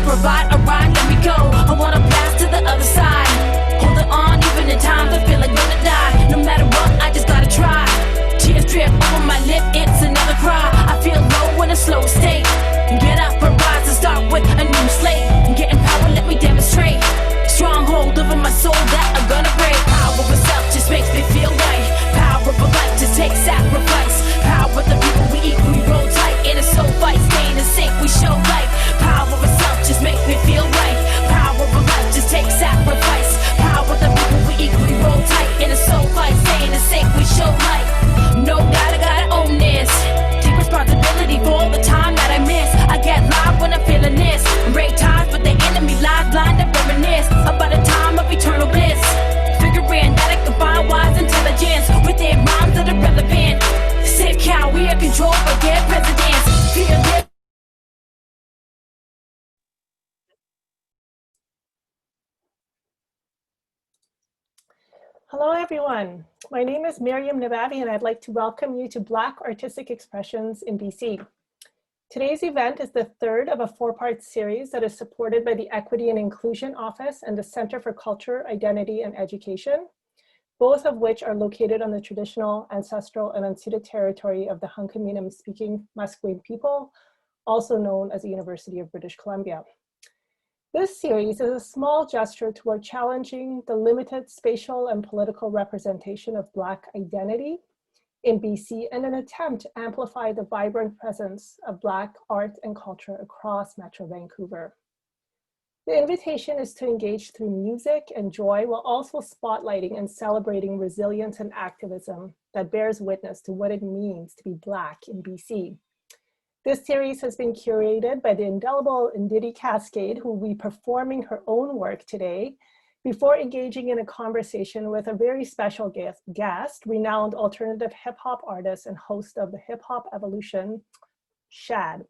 provide a ride, let me go. I wanna blast to the other side. Holding on even in times I feel like gonna die. No matter what, I just gotta try. Tears drip over my lip, it's another cry. I feel low in a slow state. Get up and rise and start with a new slate. Getting power, let me demonstrate. Stronghold over my soul that I'm gonna break. Power of self just makes me feel right. Power of life just takes sacrifice. Power of the people we eat, we roll tight. In a soul fight, staying in sync, we show light. Power of self just makes me feel right. Power of life just takes sacrifice. Power of the people we eat, we roll tight. In a soul fight, staying in sync, we show light. No doubt I gotta own this. Take responsibility for all the time that I miss. I get live when I'm feeling this. Break ties, but the enemy lies blind and reminisce about a time of eternal bliss. Figuring that I can find wise intelligence within rhymes that are relevant. Sick how we are controlled by their presidents. Fear this. Hello everyone, my name is Miriam Nabavi and I'd like to welcome you to Black Artistic Expressions in BC. Today's event is the third of a four-part series that is supported by the Equity and Inclusion Office and the Center for Culture, Identity and Education, both of which are located on the traditional, ancestral and unceded territory of the Hunkaminam-speaking Musqueam people, also known as the University of British Columbia. This series is a small gesture toward challenging the limited spatial and political representation of Black identity in BC and an attempt to amplify the vibrant presence of Black art and culture across Metro Vancouver. The invitation is to engage through music and joy while also spotlighting and celebrating resilience and activism that bears witness to what it means to be Black in BC. This series has been curated by the indelible Ndidi Cascade, who will be performing her own work today, before engaging in a conversation with a very special guest, renowned alternative hip hop artist and host of the Hip Hop Evolution, Shad.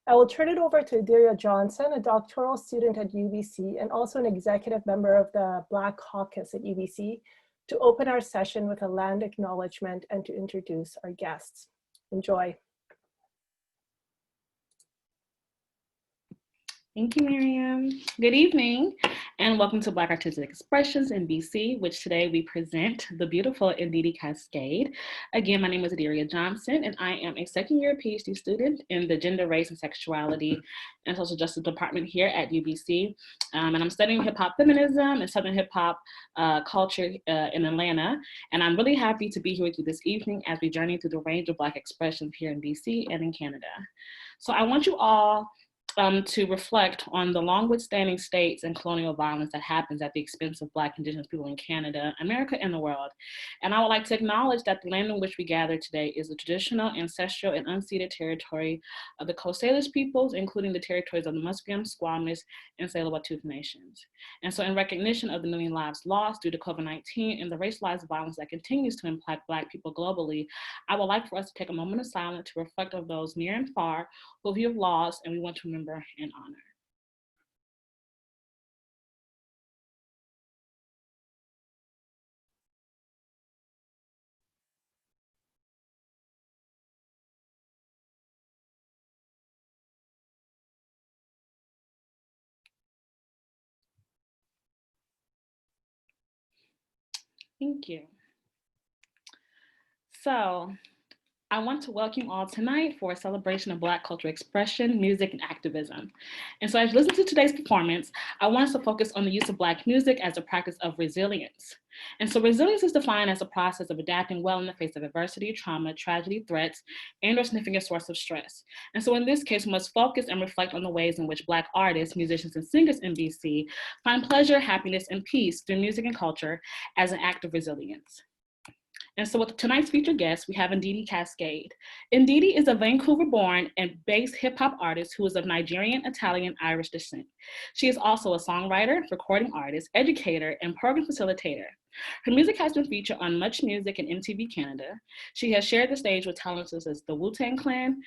I will turn it over to Adiria Johnson, a doctoral student at UBC and also an executive member of the Black Caucus at UBC, to open our session with a land acknowledgement and to introduce our guests. Enjoy. Thank you, Miriam. Good evening, and welcome to Black Artistic Expressions in BC, which today we present the beautiful Ndidi Cascade. Again, my name is Adiria Johnson, and I am a second-year PhD student in the Gender, Race, and Sexuality and Social Justice Department here at UBC. And I'm studying hip-hop feminism and Southern hip-hop culture in Atlanta. And I'm really happy to be here with you this evening as we journey through the range of Black expressions here in BC and in Canada. So I want you all to reflect on the long withstanding states and colonial violence that happens at the expense of Black Indigenous people in Canada, America, and the world. And I would like to acknowledge that the land in which we gather today is the traditional, ancestral, and unceded territory of the Coast Salish peoples, including the territories of the Musqueam, Squamish, and Tsleil-Waututh nations. And so in recognition of the million lives lost due to COVID-19 and the racialized violence that continues to impact Black people globally, I would like for us to take a moment of silence to reflect on those near and far who we have lost and we want to remember and honor. Thank you. So, I want to welcome you all tonight for a celebration of Black cultural expression, music, and activism. And so as you listen to today's performance, I want us to focus on the use of Black music as a practice of resilience. And so resilience is defined as a process of adapting well in the face of adversity, trauma, tragedy, threats, and/or significant source of stress. And so in this case, we must focus and reflect on the ways in which Black artists, musicians, and singers in BC find pleasure, happiness, and peace through music and culture as an act of resilience. And so with tonight's featured guest, we have Ndidi Cascade. Ndidi is a Vancouver-born and based hip-hop artist who is of Nigerian-Italian-Irish descent. She is also a songwriter, recording artist, educator, and program facilitator. Her music has been featured on Much Music and MTV Canada. She has shared the stage with talents such as the Wu-Tang Clan,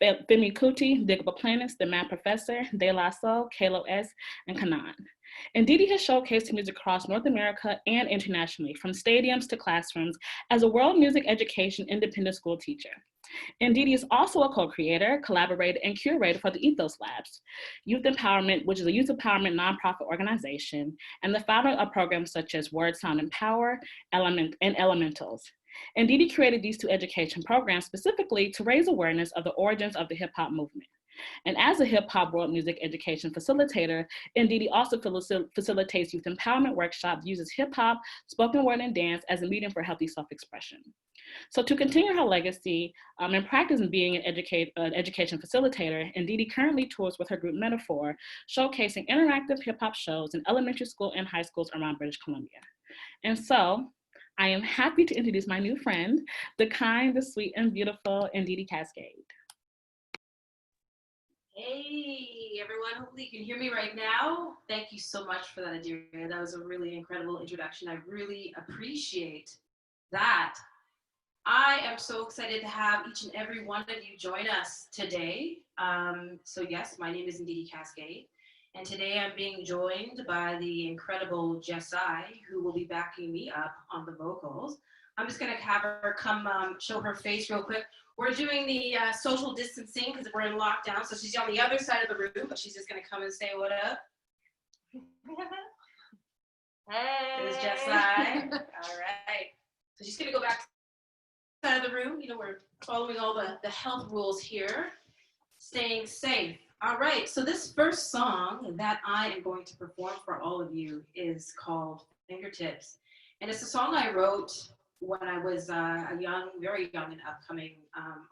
Femi Kuti, Digable Planets, The Mad Professor, De La Soul, Kalo S, and Kanan. Ndidi has showcased music across North America and internationally, from stadiums to classrooms, as a world music education independent school teacher. Ndidi is also a co-creator, collaborator, and curator for the Ethos Labs, Youth Empowerment, which is a youth empowerment nonprofit organization, and the founder of programs such as Word, Sound, and Power, and Elementals. Ndidi created these two education programs specifically to raise awareness of the origins of the hip-hop movement. And as a hip-hop world music education facilitator, Ndidi also facilitates youth empowerment workshops, uses hip-hop, spoken word, and dance as a medium for healthy self-expression. So to continue her legacy and practice in being an education facilitator, Ndidi currently tours with her group Metaphor, showcasing interactive hip-hop shows in elementary school and high schools around British Columbia. And so I am happy to introduce my new friend, the kind, the sweet, and beautiful Ndidi Cascade. Hey everyone, hopefully you can hear me right now. Thank you so much for that, Adiria. That was a really incredible introduction. I really appreciate that. I am so excited to have each and every one of you join us today. So yes, my name is Ndidi Cascade, and today I'm being joined by the incredible Jessai, who will be backing me up on the vocals. I'm just gonna have her come show her face real quick. We're doing the social distancing because we're in lockdown, so she's on the other side of the room, but she's just gonna come and say what up. Hey. There's Jessai. All right. So she's gonna go back to the side of the room. You know, we're following all the health rules here, staying safe. All right, so this first song that I am going to perform for all of you is called Fingertips. And it's a song I wrote when I was a very young and upcoming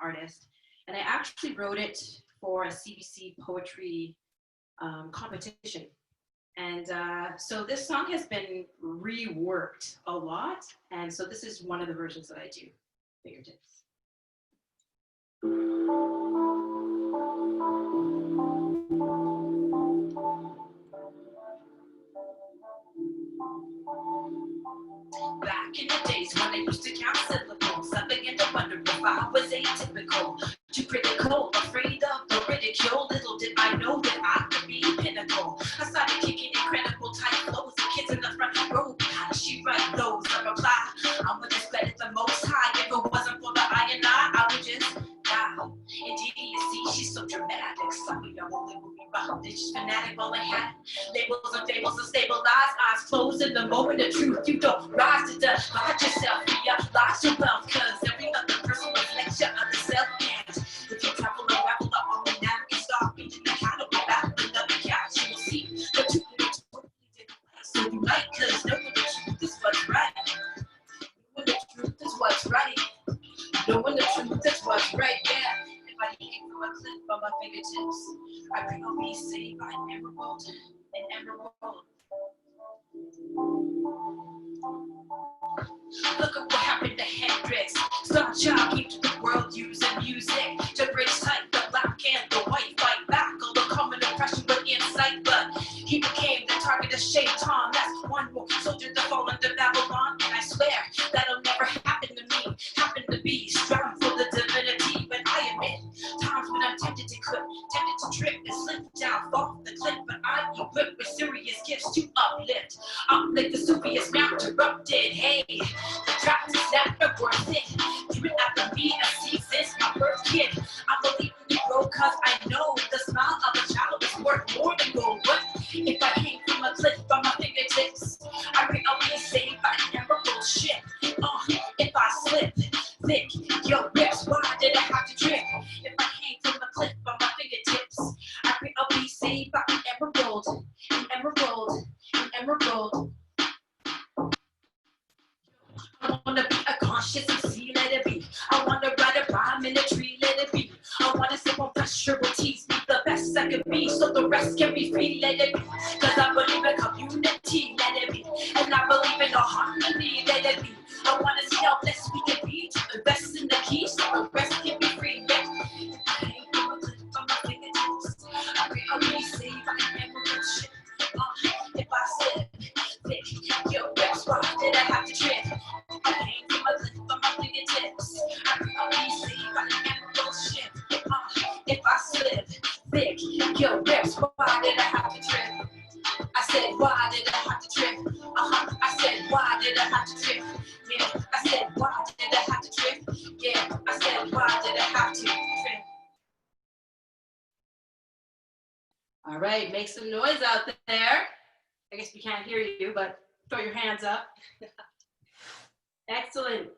artist. And I actually wrote it for a CBC poetry competition. And so this song has been reworked a lot. And so this is one of the versions that I do, Fingertips. Back in the days when I used to count syllables, I began to wonder if I was atypical, too critical, afraid of the ridicule. Little did I know that I could be pinnacle. I started kicking incredible tight flows. The kids in the front row, how does she write those? I reply, I would just credit the most high. If it wasn't for the I and I would just die. Indeed, you see, she's so dramatic. Sorry, I won't live with me behind this. She's fanatic, all I had. Labels and fables to stabilize, eyes closed in the moment of truth. You don't rise to divide yourself, realize your wealth, cause every other person reflects your other self. And if you travel and raffle up on me now, you start reaching the kind of battle another couch, you will see the two things totally different. So you like, cause knowing the truth is what's right. Knowing the truth is what's right. Knowing the truth is what's right, yeah. If I hang from a cliff on my fingertips, I bring on me saved by an emerald, an emerald. Look at what happened to Hendrix. Star Child came to the world using music to bridge tight the black and the white, fight back all the common oppression with insight. But he became the target of Shaitan. That's one more soldier to fall into Babylon. And I swear that'll never happen to me. Happen to be strong for the divinity. But I admit, times when I'm tempted to quit, tempted to trip and slip down, fall off the cliff. But I'm equipped with serious gifts to uplift. Uplift the Sufiest mount erupted. Hey, the drop to snap the worth it. You would have to be a season's my birth kid. I believe in you, bro, cause I know the smile of a child is worth more than gold. But if I hang from a cliff by my fingertips, I think I'll be saved by an emerald ship. If I slip, thick, yo, yes, why did I have to trip? If I hang from a cliff by my fingertips, I think I'll be saved by an emerald, an emerald, an emerald. I wanna be a conscious MC, let it be. I wanna write a rhyme in a tree, let it be. I wanna sip on fresh herbal teas, be the best I can be, so the rest can be free, let it be. Cause I believe in community, let it be. And I believe in the harmony, let it be. I wanna see how blessed we can be to invest in the key, so the rest can be free, yeah. If I hang from a cliff on my fingertips, I think I'll be saved by an emerald ship. If I slip, thick, yo, yes, why did I have to trip? I hang from a cliff on my fingertips. I think I'll be saved by an emerald ship. why did I have to trip? I said, why did I have to trip? I said, why did I have to trip? Yeah, I said, why did I have to trip? Yeah, I said, why did I have to trip? All right, make some noise out there. I guess we can't hear you, but throw your hands up. Excellent.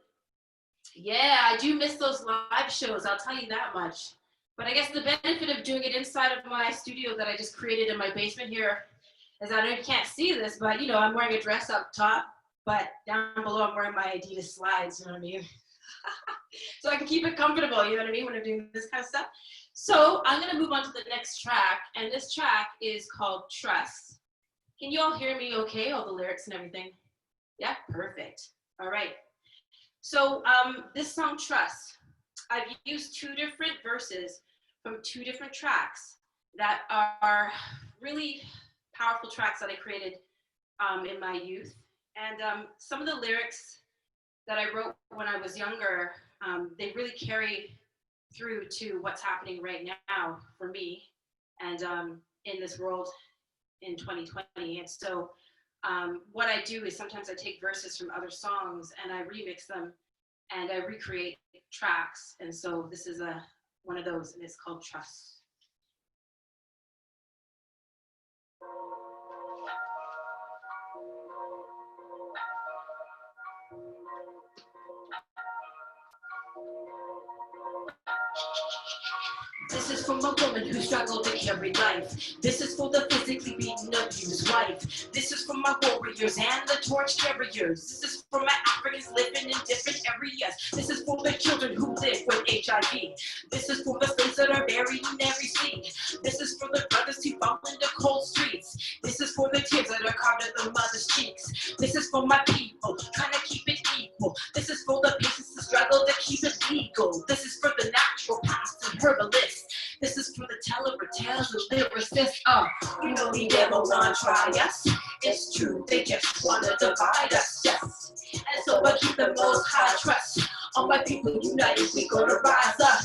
Yeah, I do miss those live shows, I'll tell you that much. But I guess the benefit of doing it inside of my studio that I just created in my basement here is I know you can't see this, but you know, I'm wearing a dress up top, but down below I'm wearing my Adidas slides, you know what I mean? So I can keep it comfortable, you know what I mean, when I'm doing this kind of stuff. So I'm gonna move on to the next track, and this track is called Trust. Can you all hear me okay, all the lyrics and everything? Yeah, perfect. All right. So this song, Trust, I've used two different verses from two different tracks that are really powerful tracks that I created in my youth. And some of the lyrics that I wrote when I was younger, they really carry through to what's happening right now for me and in this world in 2020. And so what I do is sometimes I take verses from other songs and I remix them and I recreate tracks. And so this is one of those, and it's called Trust. This is from a woman who struggled to carry life. This is for the physically beaten, abused wife. This is for my warriors and the torch carriers. This is for my Africans living in different areas. This is for the children who live with HIV. This is for the slaves that are buried in every sea. This is for the brothers who fall into cold streets. This is for the tears that are carved at the mother's cheeks. This is for my people trying to keep it equal. This is for the patients who struggle to keep it legal. This is for the natural past and herbalists. This is for the teller of tales of lyricists. You know the devil wanna try us. It's true, they just wanna divide us. Yes. And so I keep the most high trust. All my people united, we gonna rise up.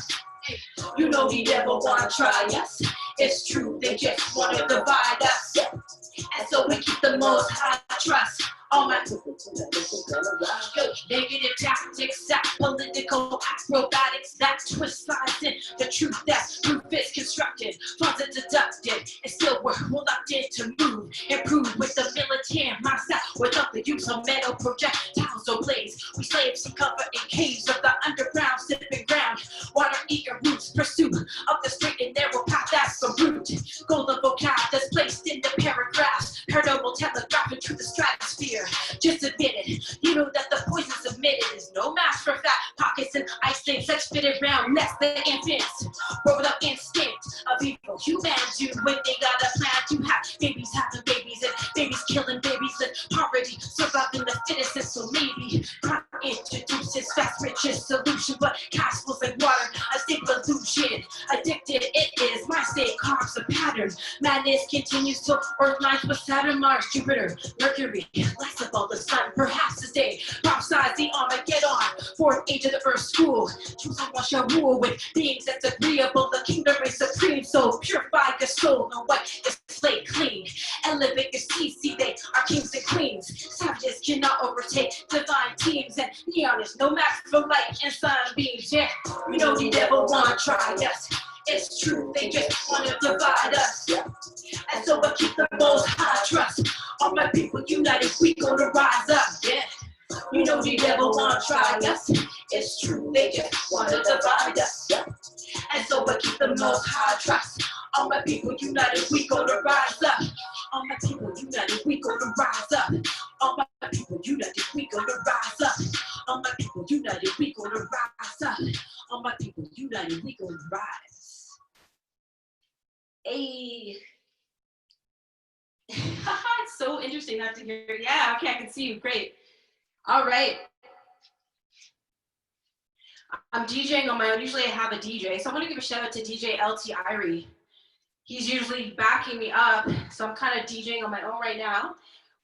You know the devil wanna try us. It's true, they just wanna divide us. And so we keep the most high trust. All my negative tactics, that political acrobatics, that twist sides in the truth that proof is constructed, funds are deducted, and still we're reluctant to move, improve with the militant mindset, without the use of metal projectiles or blades. We slaves seek cover in caves of the underground, sipping ground, water eager roots, pursuit of the straight and narrow path that's the root. Golden vocab that's placed in the paragraphs, paranormal telegraphing to the stratosphere. Just admit it, you know that the poison's emitted is no match for fat pockets and ice things such fitted round less than infants. But without instinct of evil, humans do when they got a plan to have babies having babies and babies killing babies and poverty surviving the fittest. And so maybe crime introduces fast richest solution, but cash flows like water, a sick illusion. Addicted it is, my state carves a pattern. Madness continues to organize with Saturn, Mars, Jupiter, Mercury, less of all the sun. Perhaps this day prophesies the Armageddon, fourth age of the earth school. Choose someone shall rule with beings that's agreeable. The kingdom is supreme, so purify your soul and wipe your slate clean. Elevate your seeds, see they are kings and queens. Savages cannot overtake divine teams, and neon is no match for light and sunbeams. Yeah, we know the devil wanna try us. It's true, they just wanna divide us. And so I keep the most high trust. All my people united, we gonna rise up. Yeah, you know the devil wanna try us. It's true, they just wanna divide us. And so I keep the most high trust. All my people united, we gonna rise up. All my people united, we gonna rise up. All my people united, we gonna rise up. All my people united, we gonna rise up. All my people united, we gonna rise. Hey. It's so interesting not to hear. Yeah, okay, I can see you. Great. All right. I'm DJing on my own. Usually I have a DJ. So I want to give a shout out to DJ LT Irie. He's usually backing me up. So I'm kind of DJing on my own right now,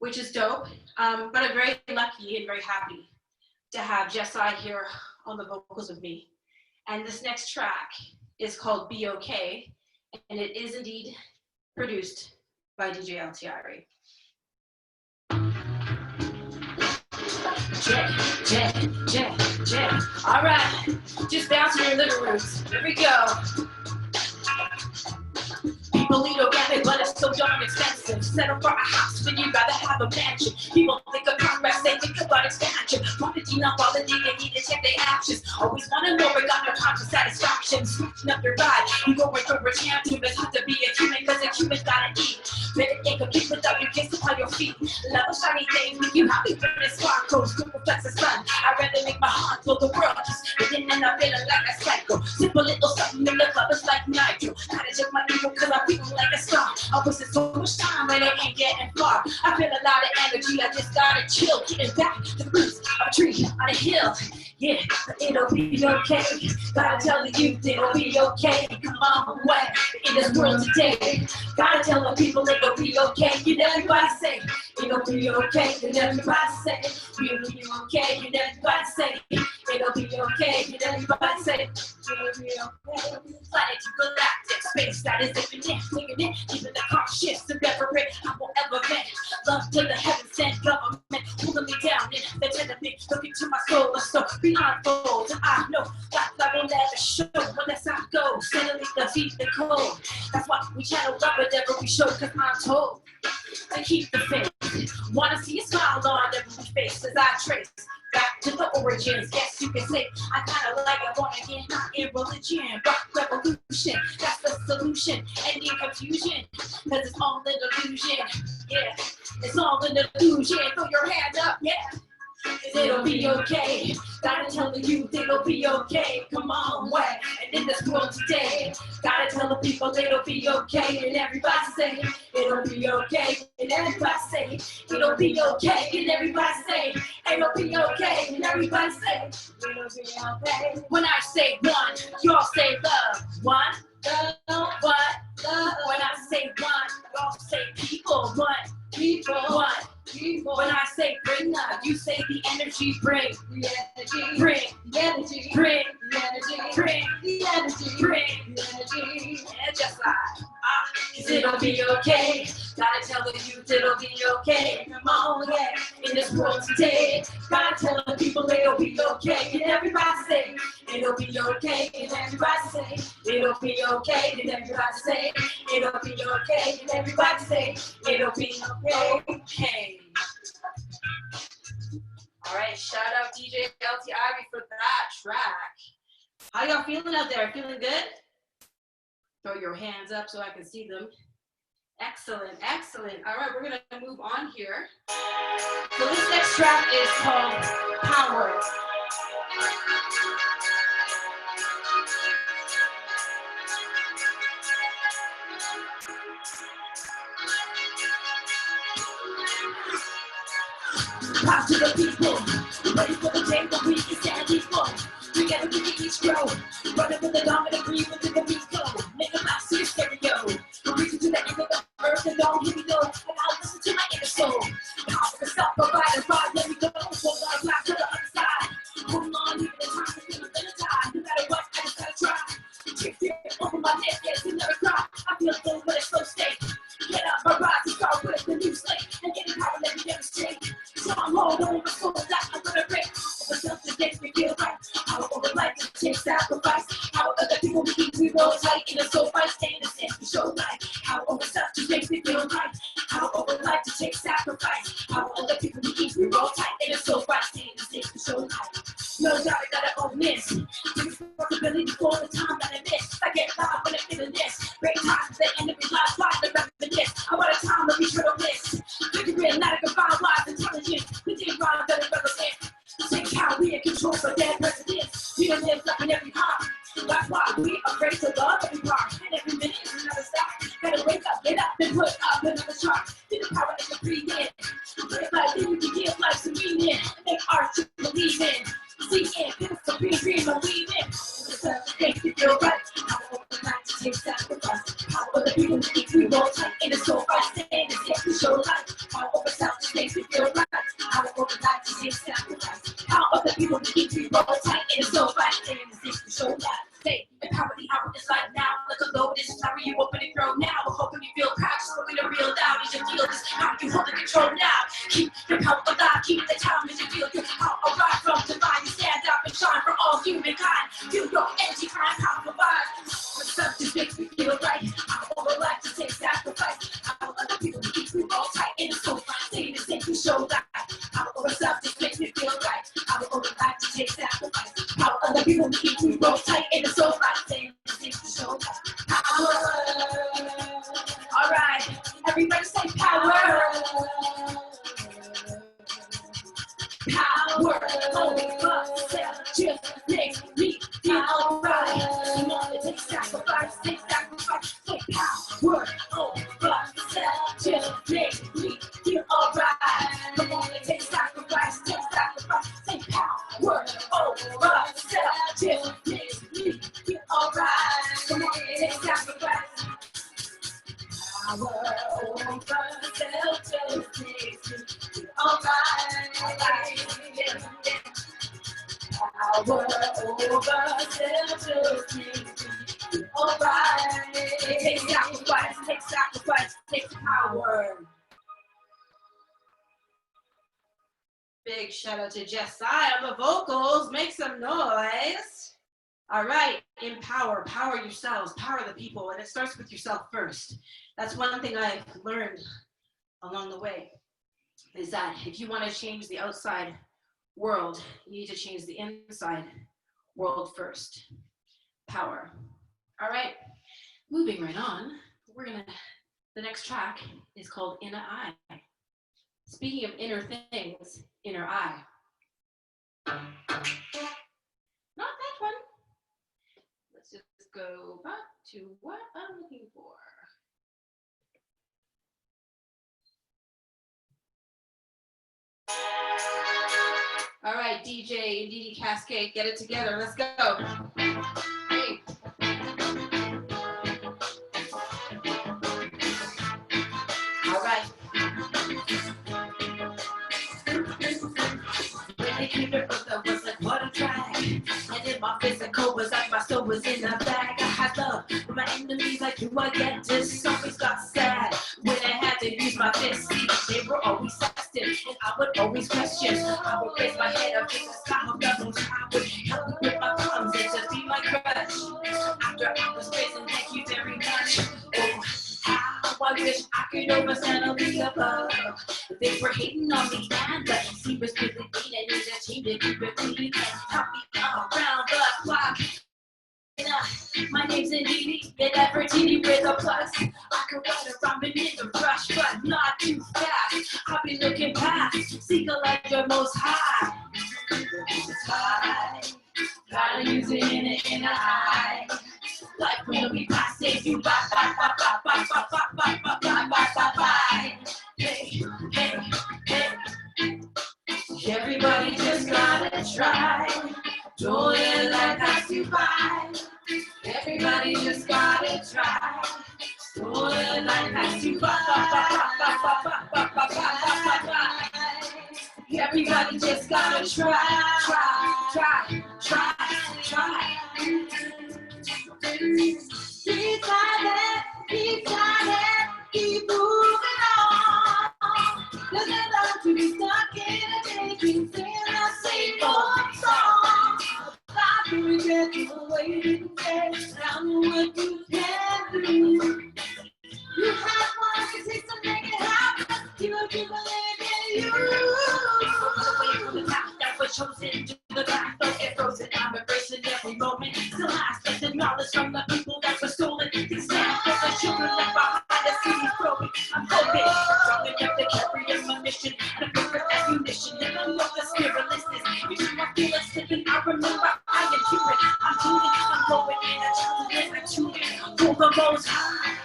which is dope. But I'm very lucky and very happy to have Jessai here on the vocals with me. And this next track is called Be Okay. And it is indeed produced by DJ LTIRE. Jet. All right, just bounce in your living rooms. Here we go. People eat organic, but it's so darn expensive. Settle for a house when you'd rather have a mansion. People think of progress, they think about expansion. Quantity, not quality, they need to check their actions. Always want to know, but got no time for satisfaction. Switching up your ride, you go right over tantrum. It's hard to be a human, cause a human gotta eat. Better incomplete without your kiss upon your feet. Love a shiny thing, make you happy when it sparkles. Good reflects the sun. I'd rather make my heart feel the world just within and I'm feeling like a cycle. Simple little something in the club is like nitro. Gotta check my ego cause I feel like a star. I wasted so much time and it ain't getting far. I feel a lot of energy, I just gotta chill. Getting back to the roots of a tree on a hill. Yeah, it'll be okay. Gotta tell the youth it'll be okay. Come on, what in this world today? Gotta tell the people it'll be okay. And everybody say it'll be okay. And everybody say it'll be okay. And everybody say it'll be okay. And everybody say it'll be okay. Planet galactic space that is infinite, swinging it. Even the conscious and reverent, I won't ever vent. Love to the heaven sent government pulling me down in the tenement. Look into my soul, so blindfold. And I know that I will never show when that's how it goes. Suddenly defeat the cold. That's why we channel love whenever we show, cause I'm told to keep the faith. Wanna see a smile on every face as I trace back to the origins. Yes, you can say I kinda like it, wanna get not in religion. Rock revolution, that's the solution. Ending confusion, cause it's all an illusion. Yeah, it's all an illusion. Throw your hand up, yeah. It'll be okay. Gotta tell the youth it'll be okay. Come on, way. And in this world today, gotta tell the people it'll be okay. And everybody say it'll be okay. And everybody say it'll be okay. And everybody say it'll be okay. And everybody say it'll be okay. When I say one, y'all say love. One, love, what? Love. When I say one, y'all say people. One, people. One. When I say bring up, you say the energy, bring the energy, bring the energy, bring the energy, bring the energy, bring the energy. And just like, cause it'll be okay. Gotta tell the youth it'll be okay. Come on, yeah, in this world today. Gotta tell the people it'll be okay. And everybody say it'll be okay. And everybody say it'll be okay. And everybody say it'll be okay. And everybody say it'll be okay. All right, shout out DJ LTIRE for that track. How y'all feeling out there? Feeling good? Throw your hands up so I can see them. Excellent, excellent. All right, we're gonna move on here. So this next track is called Power. Power to the people, ready for the day that we can stand equal. Together we can each grow, running with the dominant breed within the beat go. Make a bounce to your stereo, we're reaching to the end of the earth and don't here we go. And I'll listen to my inner soul. Power to stop, provide and ride, let me go. Hold on, back to the other side. Hold on, even in time to feel the time. No matter what, I just gotta try. Kick it over my neck, yes, and never cry. I feel good, but it's so state. Get up, my rise and start with the new slate. And getting power, let me demonstrate. Stronghold on my soul that I'm gonna break. Myself to make me feel right. Power over life to take sacrifice. Power other people to keep me roll tight. In a soul fight, stay in the sense to show life. Power over self to make me feel right. Power over life to take sacrifice. Power other people to keep me roll tight. In a soul fight, stay in the sense to show life. No doubt I gotta own this. Take responsibility for the time that I miss. I get loud when I'm feeling this. Break times, the enemy lies by the reminisce. I want a time of eternal bliss. Figuring out I can find wise intelligence. We did rhyme that it represents. Take how we in control for their presidents. We don't live like in every heart. That's why we afraid to love every part. And every minute is another stop. Gotta wake up, get up, and put up another chart. See the power in the breathe in. Break life, then we can give life some meaning. And make art to believe in. See in, give us a dream, believe in. It's a make you feel right. Power over the night to take sacrifice. Power over the people to keep we roll tight. In the soul fight, stay in the set to show life. Power over self to make you feel right. Power over the night to take sacrifice. Power over the people to keep we roll tight. In the soul fight, stay in the set to show life. Stay empower the hour is like now. Like a load, this is how you open and grow now. We're hoping you feel proud. Everybody say power. Power, only God just makes me feel alright. Come on, take sacrifice, say power, only God just makes me feel alright. Come on, take sacrifice, say power, only God just makes me feel alright. Come on, take sacrifice. Power over self just makes me feel alright. Power over self just makes me feel alright. Take sacrifice, take power. Big shout out to Jessiah on the vocals. Make some noise. All right, empower, power yourselves, power the people, and it starts with yourself first. That's one thing I've learned along the way, is that if you want to change the outside world, you need to change the inside world first. Power. All right, moving right on, the next track is called Inner Eye. Speaking of inner things, inner eye. Not that one. Let's just go back to what I'm looking for. All right, DJ Ndidi Cascade, get it together. Let's go. Hey. All right. When they came to Earth, I was like, what a drag. And in my physical was like my soul was in a bag. I had love for my enemies, like, do I get this? Always got sad when I had to use my fists. See, they were always tested, and I would always question. I would raise my head up in the sky, hope that most high would help me with my problems and to be my crush. After I was risen, thank you very much. Oh, how I wish I could overstand a bit above. They were hating on me, and the sea was really mean, and need a team to keep it clean and help me around the clock. My name's Ndidi, and never teeny with a plus. I could run around and in the rush, but not too fast. I'll be looking past, seek a light the most high. Gotta use it in the inner eye. Life will be passing you by. Hey, hey, hey. Everybody just gotta try. Don't let life pass you by. Everybody just gotta try. Don't let life pass you by. Everybody just gotta try. Keep trying, keep moving on. Doesn't love to be stuck in a day, keep singing the same old song. Life will regret the way you did, I know what you can do. You have one to take to make it happen. You will keep believing in you. Away from the path that was chosen to the path, don't get frozen. I'm embracing every moment. Still I expect the knowledge from the people that were stolen. These stand for the children left behind the city growing. I'm hoping, strong enough to carry on my mission and a perfect ammunition. And I know the spirit listens. Each time I feel like slipping, I remember I am human. I'm tuning, I'm going in, I challenge and I tune in for the most high.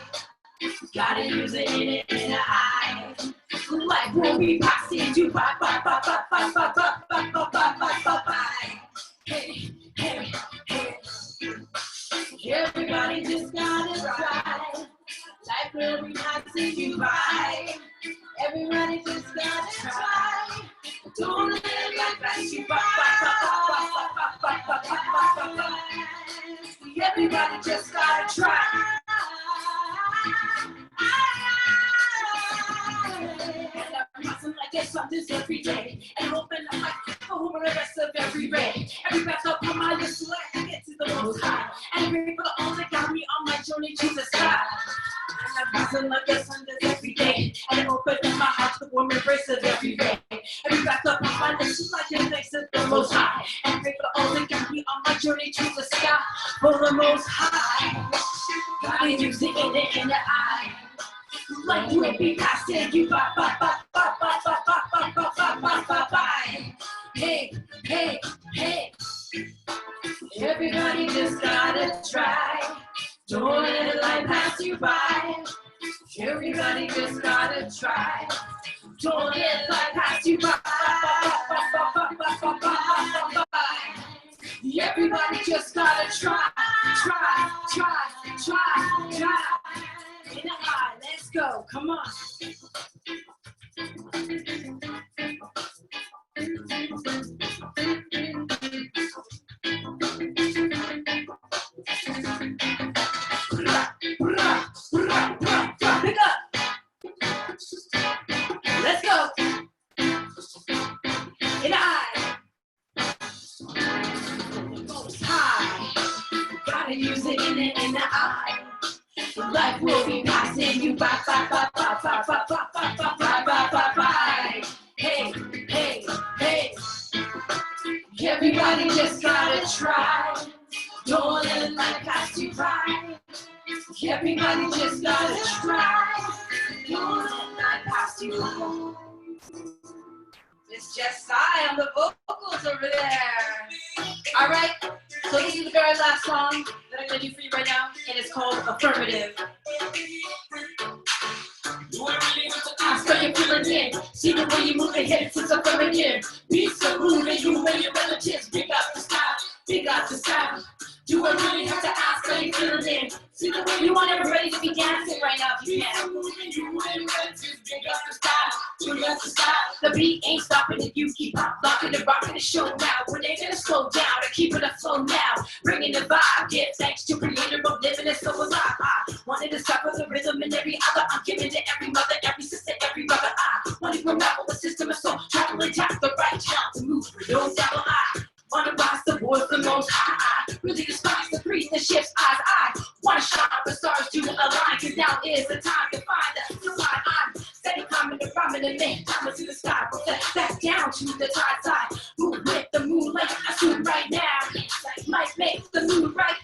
Gotta use it in the eye. Life will be passing you by. Hey, hey, hey. Everybody just gotta try. Life will be passing you by. Everybody just gotta try. Don't let life pass you by. Everybody just gotta try. Like there's something every day, and hoping I'm like over the rest of every day. Every breath up on my list, so I get to the most high. And pray for the all that got me on my journey to the sky. And I'm rising like the sun does every day, and open up my heart to the warm embrace of every day. Every breath up on my list, so I can face it the most high. And pray for the all that got me on my journey to the sky. For the most high, gotta use it in the eye. Life will be passing you by, by, by, by, by, by, by, by, by, by, by, by, by. Hey, hey, hey. Everybody just gotta try. Don't let life pass you by. Everybody just gotta try. Don't let life pass you by. Everybody just gotta try, try, try, try, try. In the eye, let's go, come on. Pick up. Let's go. In the eye. High. Gotta use it in the eye. Life will be passing you by, by, by, by, by, by, by, by, by, by, by, by, by. Hey, hey, hey. Everybody just gotta try. Don't let life pass you by. Everybody just gotta try. Don't let life pass you by. It's just I on the vocals over there. All right, so this is the very last song that I'm gonna do for you right now, and it's called Affirmative. Ask how you're feeling in. See the way you move your hips, it's affirmative. Be so moving, you and your relatives. Big up the style, big up the style. Do I really have to ask how you feeling in? See the way you want everybody to be dancing right now if you can. You and relatives, big up the style, big up the style. The beat ain't stopping if you keep on locking and rocking the show now. When they gonna slow down or keep it afloat now. Bringing the vibe, yeah, thanks to creator of living it so alive. I wanted to start with the rhythm and every other. I'm giving to every mother, every sister, every brother. I wanted to unravel the system of soul, travel and tap the right channel to move for those devil eye. Wanna rise the voice the most high. Really despise the priest that shifts eyes. I wanna shine the stars to align. Cause now is the time to find the divine. I'm steady climbing the prominent man. Climbing to the sky. Back down to the tide side. Move with the moonlight. I shoot right now. Might make the mood right.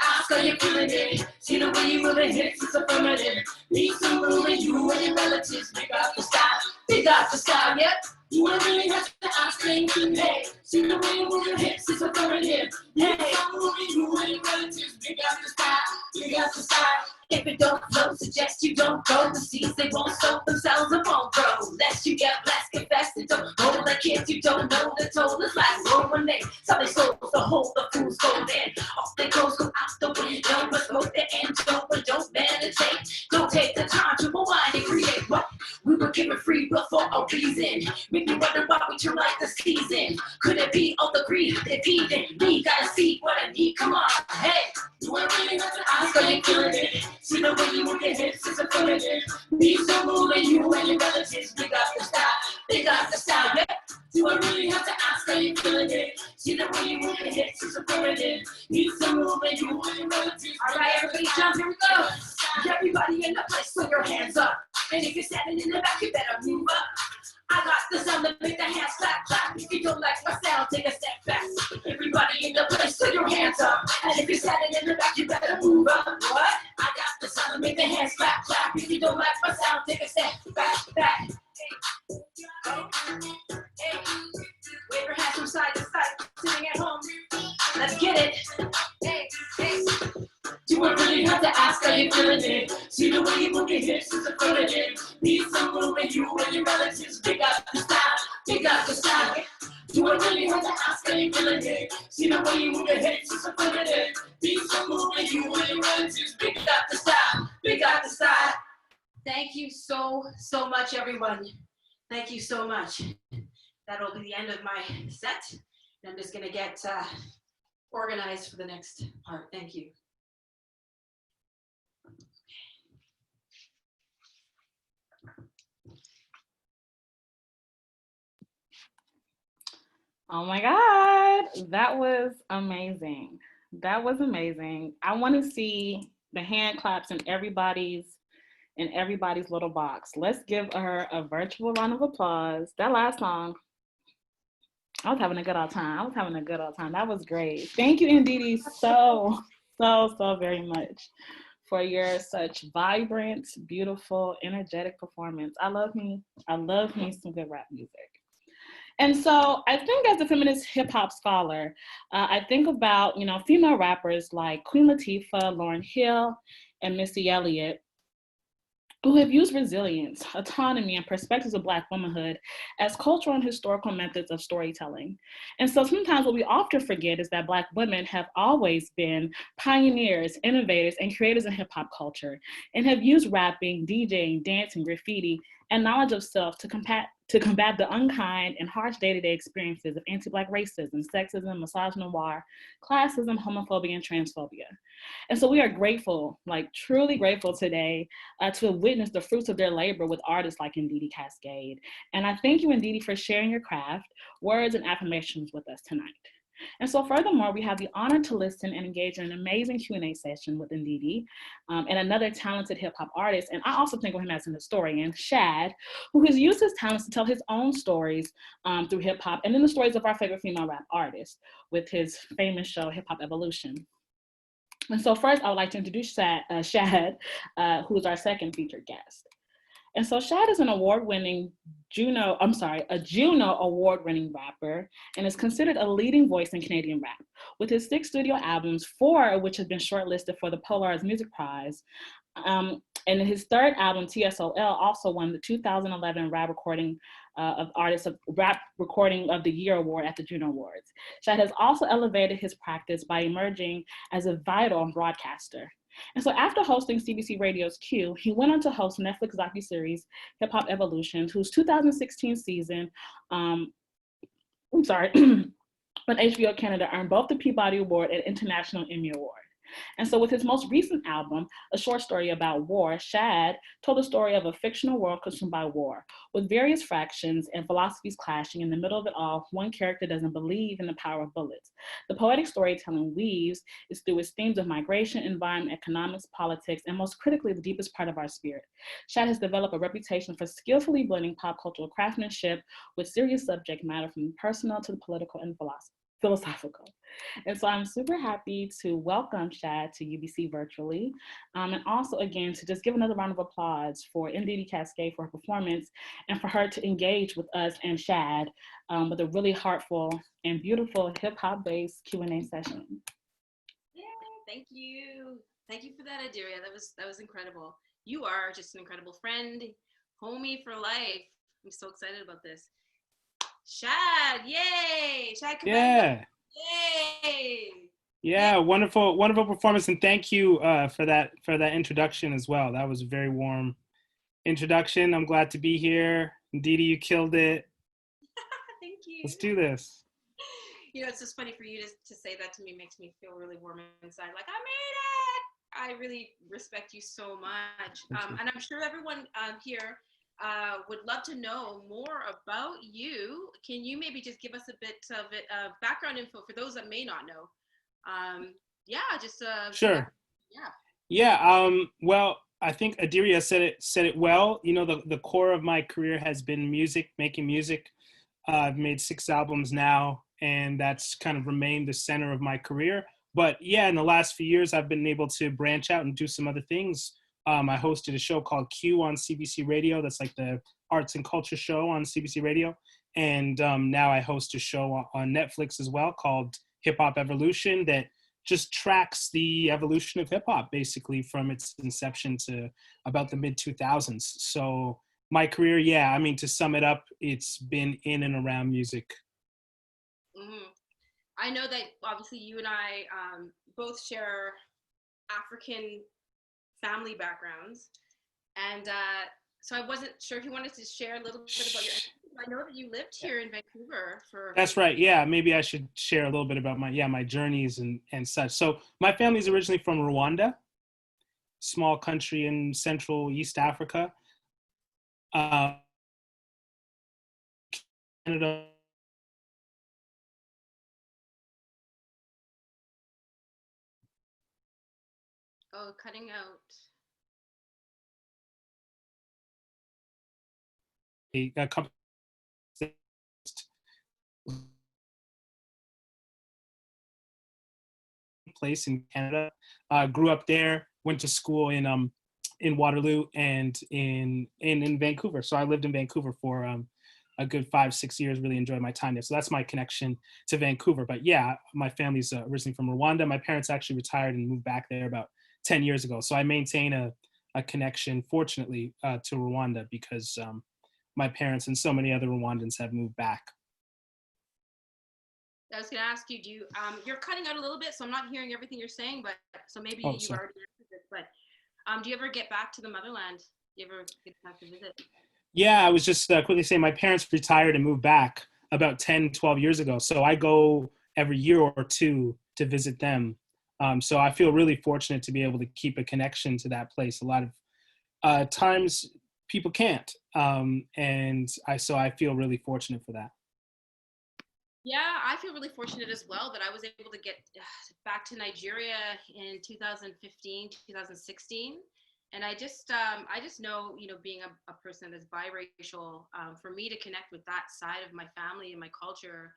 Ask how you're feeling it. See the way you move it hips, it's affirmative. Be some moving, you and your relatives. Big up the style. Big up the style, yep. You don't really have to ask things to hey. See the way you move your hips, it's affirmative. Hey, I'm moving you and your relatives. Big up the style, big up the style. If it don't flow, suggest you don't go. The seeds, they won't sow themselves and won't grow. Lest you get blessed, confess and don't hold the kids you don't know. The toll is last roll when they sell their souls to hold the fools go in. Off their clothes go out the window, but smoke the end but don't meditate. Don't take the time to rewind and create what we were given free before a reason. Make me wonder why we turn like the season. Could it be all the greed that feed in me? Gotta see what I need, come on, hey. Do I really have to ask how you feeling it? See the way you move your hips, it's affirmative. Be so moving, you and your relatives. Big up the style, big up the style, yeah. Do I really have to ask how you feeling it? See the way you move your hips, it's affirmative. Be so moving, you and your relatives. All right, everybody jump, here we go. Everybody in the place, put your hands up. And if you're standing in the back, you better move up. I got the sound to make the hands clap, clap. If you don't like my sound, take a step back. Everybody in the place, put your hands up. And if you're standing in the back, you better move up. What? I got the sound to make the hands clap, clap. If you don't like my sound, take a step back, back. Hey, hey, wave your hands from side to side, sitting at home. Let's get it. Hey, hey. Do I really have to ask how you feeling it? See the way you move your hips, it's affirmative. Need some moving, you and your relatives. Big up the style, big up the style. Do I really have to ask how you feeling it? See the way you move your hips, it's affirmative. Need some moving, you and your relatives. Big up the style, big up the style. Thank you so much, everyone. Thank you so much. That'll be the end of my set. I'm just gonna get organized for the next part. Thank you. Oh my God, that was amazing. That was amazing. I want to see the hand claps in everybody's little box. Let's give her a virtual round of applause. That last song, I was having a good old time. That was great. Thank you, Ndidi, so very much for your such vibrant, beautiful, energetic performance. I love me some good rap music. And so I think as a feminist hip hop scholar, I think about, female rappers like Queen Latifah, Lauryn Hill, and Missy Elliott, who have used resilience, autonomy, and perspectives of Black womanhood as cultural and historical methods of storytelling. And so sometimes what we often forget is that Black women have always been pioneers, innovators, and creators in hip hop culture, and have used rapping, DJing, dancing, graffiti, and knowledge of self to combat the unkind and harsh day-to-day experiences of anti-Black racism, sexism, misogynoir, classism, homophobia, and transphobia. And so we are grateful, truly grateful today to have witnessed the fruits of their labor with artists like Ndidi Cascade. And I thank you, Ndidi, for sharing your craft, words, and affirmations with us tonight. And so furthermore, we have the honor to listen and engage in an amazing Q&A session with Ndidi and another talented hip hop artist. And I also think of him as an historian, Shad, who has used his talents to tell his own stories through hip hop, and then the stories of our favorite female rap artists with his famous show, Hip Hop Evolution. And so first I would like to introduce Shad, who is our second featured guest. And so Shad is an Juno Award-winning rapper and is considered a leading voice in Canadian rap. With his 6 studio albums, 4 of which have been shortlisted for the Polaris Music Prize, and his 3rd album, TSOL, also won the 2011 Rap Recording of the Year Award at the Juno Awards. Shad has also elevated his practice by emerging as a vital broadcaster. And so after hosting CBC Radio's Q, he went on to host Netflix docuseries Hip Hop Evolution, whose 2016 season, on HBO Canada, earned both the Peabody Award and International Emmy Award. And so with his most recent album, A Short Story About War, Shad told the story of a fictional world consumed by war, with various fractions and philosophies clashing. In the middle of it all, one character doesn't believe in the power of bullets. The poetic storytelling weaves is through its themes of migration, environment, economics, politics, and most critically, the deepest part of our spirit. Shad has developed a reputation for skillfully blending pop cultural craftsmanship with serious subject matter, from the personal to the political and philosophical. And so I'm super happy to welcome Shad to UBC virtually. And also again, to just give another round of applause for Ndidi Cascade for her performance and for her to engage with us and Shad with a really heartful and beautiful hip hop based Q&A session. Yeah, thank you. Thank you for that, Adiria. That was incredible. You are just an incredible friend, homie for life. I'm so excited about this. Shad, yay! Shad, yeah. Yay! Yeah, wonderful performance, and thank you for that introduction as well. That was a very warm introduction. I'm glad to be here. Ndidi, you killed it. Thank you. Let's do this. It's just funny for you to say that to me. Makes me feel really warm inside. Like, I made it. I really respect you so much, and I'm sure everyone here would love to know more about you. Can you maybe just give us a bit of background info for those that may not know? Sure. Well, I think Adiria said it well. The core of my career has been making music. I've made 6 albums now, and that's kind of remained the center of my career. But yeah, in the last few years, I've been able to branch out and do some other things. I hosted a show called Q on CBC Radio. That's like the arts and culture show on CBC Radio. And now I host a show on Netflix as well called Hip Hop Evolution that just tracks the evolution of hip hop, basically from its inception to about the mid-2000s. So my career, to sum it up, it's been in and around music. Mm-hmm. I know that obviously you and I both share African family backgrounds, and so I wasn't sure if you wanted to share a little bit about your. I know that you lived here in Vancouver for. That's right. Yeah, maybe I should share a little bit about my journeys and such. So my family's originally from Rwanda, small country in Central East Africa. Canada. Oh, cutting out. A couple place in Canada. Grew up there. went to school in Waterloo and in Vancouver. So I lived in Vancouver for a good 5-6 years, really enjoyed my time there. So that's my connection to Vancouver. But yeah, my family's originally from Rwanda. My parents actually retired and moved back there about 10 years ago. So I maintain a connection, fortunately, to Rwanda because my parents and so many other Rwandans have moved back. I was going to ask you, do you, you're cutting out a little bit, so I'm not hearing everything you're saying, but so maybe you've sorry. already answered this, but do you ever get back to the motherland? Do you ever get back to visit? Yeah, I was just quickly saying my parents retired and moved back about 10, 12 years ago. So I go every year or two to visit them. So I feel really fortunate to be able to keep a connection to that place. A lot of times people can't. So I feel really fortunate for that. Yeah, I feel really fortunate as well that I was able to get back to Nigeria in 2015, 2016. And I just know, being a person that's biracial, for me to connect with that side of my family and my culture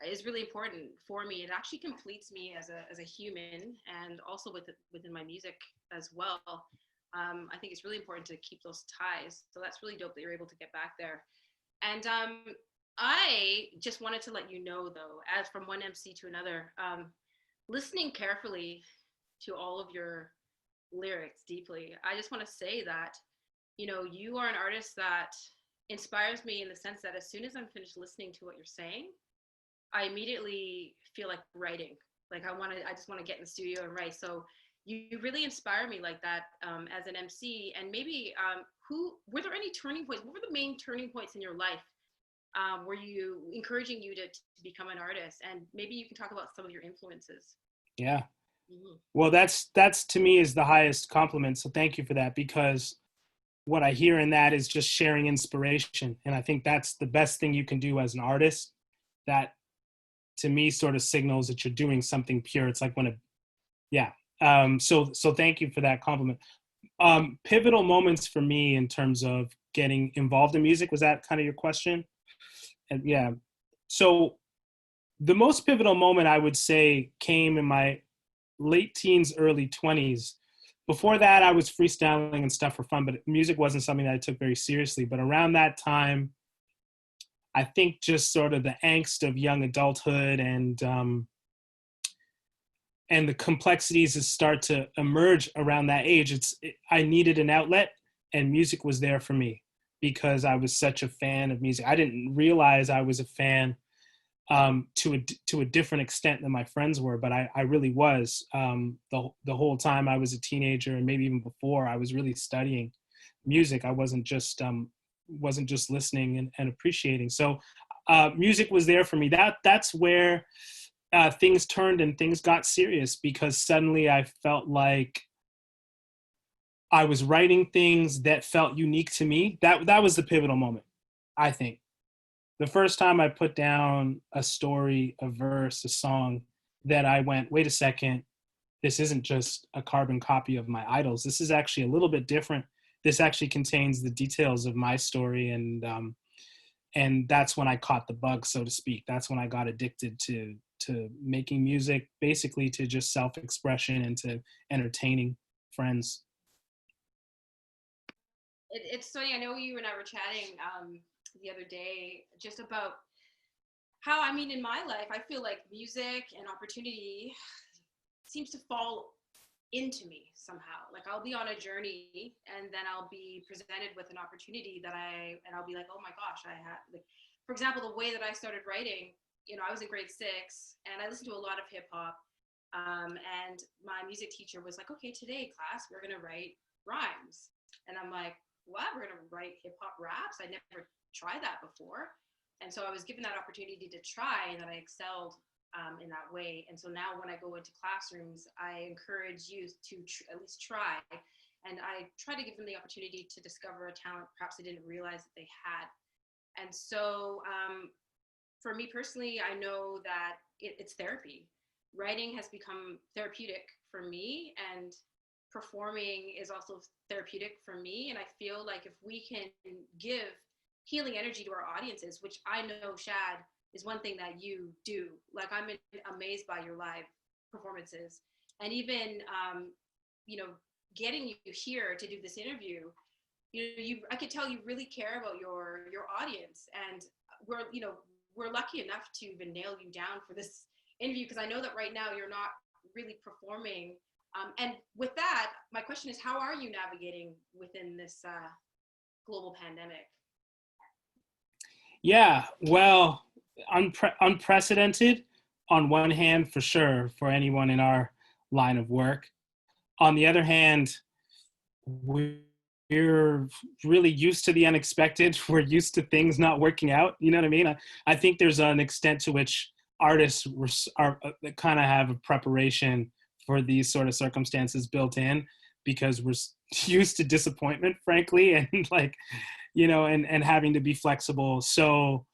is really important for me. It actually completes me as a human, and also within my music as well. I think it's really important to keep those ties. So that's really dope that you're able to get back there. And I just wanted to let you know, though, as from one MC to another, listening carefully to all of your lyrics deeply, I just want to say that, you are an artist that inspires me in the sense that as soon as I'm finished listening to what you're saying, I immediately feel like writing. Like I just want to get in the studio and write. So you really inspire me like that as an MC. And maybe were there any turning points? What were the main turning points in your life? Were you encouraging you to become an artist? And maybe you can talk about some of your influences. Yeah. Mm-hmm. Well, that's to me is the highest compliment. So thank you for that, because what I hear in that is just sharing inspiration. And I think that's the best thing you can do as an artist. That to me sort of signals that you're doing something pure. It's like so thank you for that compliment. Pivotal moments for me in terms of getting involved in music, was that kind of your question? And yeah. So the most pivotal moment I would say came in my late teens, early 20s. Before that, I was freestyling and stuff for fun, but music wasn't something that I took very seriously. But around that time, I think just sort of the angst of young adulthood and the complexities that start to emerge around that age. I needed an outlet, and music was there for me because I was such a fan of music. I didn't realize I was a fan to a different extent than my friends were, but I really was. The whole time I was a teenager, and maybe even before, I was really studying music. I wasn't just listening and appreciating. So music was there for me. That's where things turned and things got serious, because suddenly I felt like I was writing things that felt unique to me. That was the pivotal moment, I think. The first time I put down a story, a verse, a song, that I went, wait a second, this isn't just a carbon copy of my idols. This is actually a little bit different. This actually contains the details of my story, and that's when I caught the bug, so to speak. That's when I got addicted to making music, basically to just self-expression and to entertaining friends. It's funny. I know you and I were chatting the other day just about how, in my life, I feel like music and opportunity seems to fall into me somehow. Like I'll be on a journey and then I'll be presented with an opportunity and I'll be like, oh my gosh, I have, like, for example, the way that I started writing, I was in grade 6 and I listened to a lot of hip hop. And my music teacher was like, okay, today class, we're going to write rhymes. And I'm like, what? We're going to write hip hop raps? I never tried that before. And so I was given that opportunity to try, and then I excelled in that way. And so now when I go into classrooms, I encourage youth to at least try. And I try to give them the opportunity to discover a talent perhaps they didn't realize that they had. And so for me personally, I know that it's therapy. Writing has become therapeutic for me, and performing is also therapeutic for me. And I feel like if we can give healing energy to our audiences, which I know, Shad, is one thing that you do. Like I'm amazed by your live performances, and even getting you here to do this interview. I could tell you really care about your audience, and we're lucky enough to even nail you down for this interview, because I know that right now you're not really performing. And with that, my question is, how are you navigating within this global pandemic? Yeah, well, unprecedented on one hand, for sure, for anyone in our line of work. On the other hand, we're really used to the unexpected. We're used to things not working out. You know what I mean? I think there's an extent to which artists are kind of have a preparation for these sort of circumstances built in, because we're used to disappointment, frankly, and and having to be flexible. So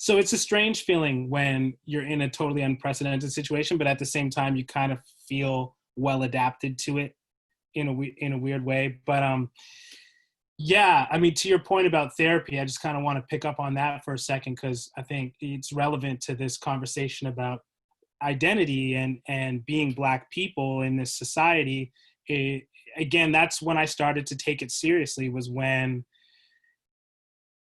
it's a strange feeling when you're in a totally unprecedented situation, but at the same time, you kind of feel well adapted to it in a weird way. But yeah, I mean, to your point about therapy, I just kind of want to pick up on that for a second, because I think it's relevant to this conversation about identity and being Black people in this society. Again, that's when I started to take it seriously, was when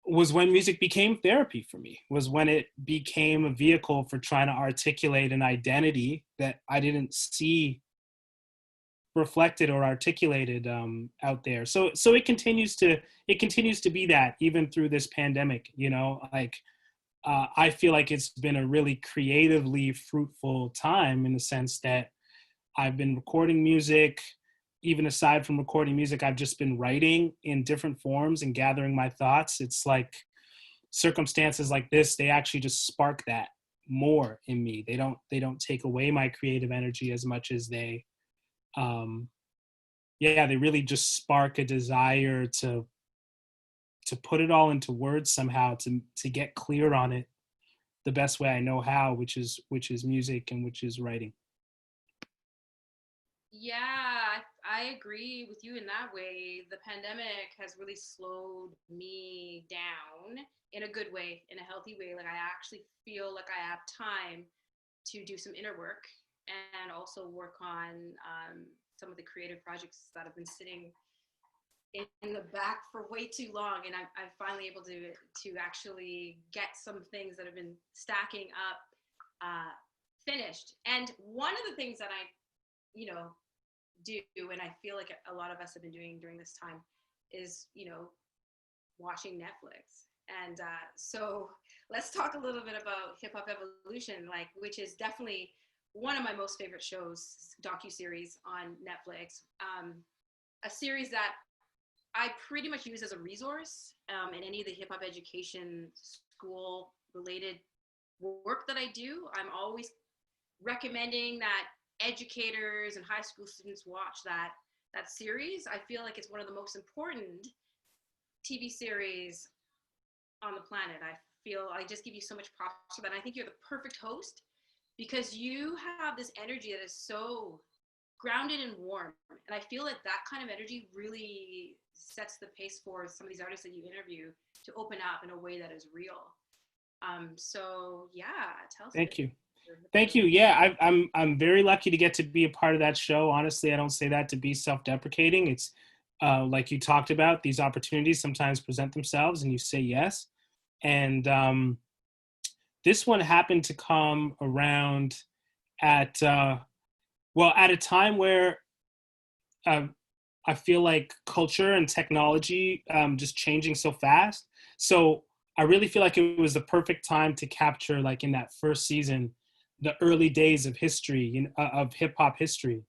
music became therapy for me, was when it became a vehicle for trying to articulate an identity that I didn't see reflected or articulated out there. So it continues to be that even through this pandemic. I feel like it's been a really creatively fruitful time, in the sense that I've been recording music. Even aside from recording music, I've just been writing in different forms and gathering my thoughts. It's like circumstances like this, they actually just spark that more in me. They don't take away my creative energy as much as they really just spark a desire to put it all into words somehow, to get clear on it the best way I know how, which is music and which is writing. Yeah, I agree with you in that way. The pandemic has really slowed me down in a good way, in a healthy way. Like, I actually feel like I have time to do some inner work and also work on some of the creative projects that have been sitting in the back for way too long. And I'm finally able to actually get some things that have been stacking up finished. And one of the things that I do, and I feel like a lot of us have been doing during this time, is watching Netflix. And so let's talk a little bit about Hip Hop Evolution, which is definitely one of my most favorite shows, docuseries on Netflix. A series that I pretty much use as a resource in any of the hip hop education school related work that I do. I'm always recommending that educators and high school students watch that series. I feel like it's one of the most important TV series on the planet. I just give you so much props for that. I think you're the perfect host, because you have this energy that is so grounded and warm. And I feel like that kind of energy really sets the pace for some of these artists that you interview to open up in a way that is real. So yeah, tell us. Thank you. Yeah, I'm very lucky to get to be a part of that show. Honestly, I don't say that to be self-deprecating. It's like you talked about, these opportunities sometimes present themselves and you say yes. And this one happened to come around at a time where I feel like culture and technology just changing so fast. So I really feel like it was the perfect time to capture, like in that first season, the early days of history, of hip hop history,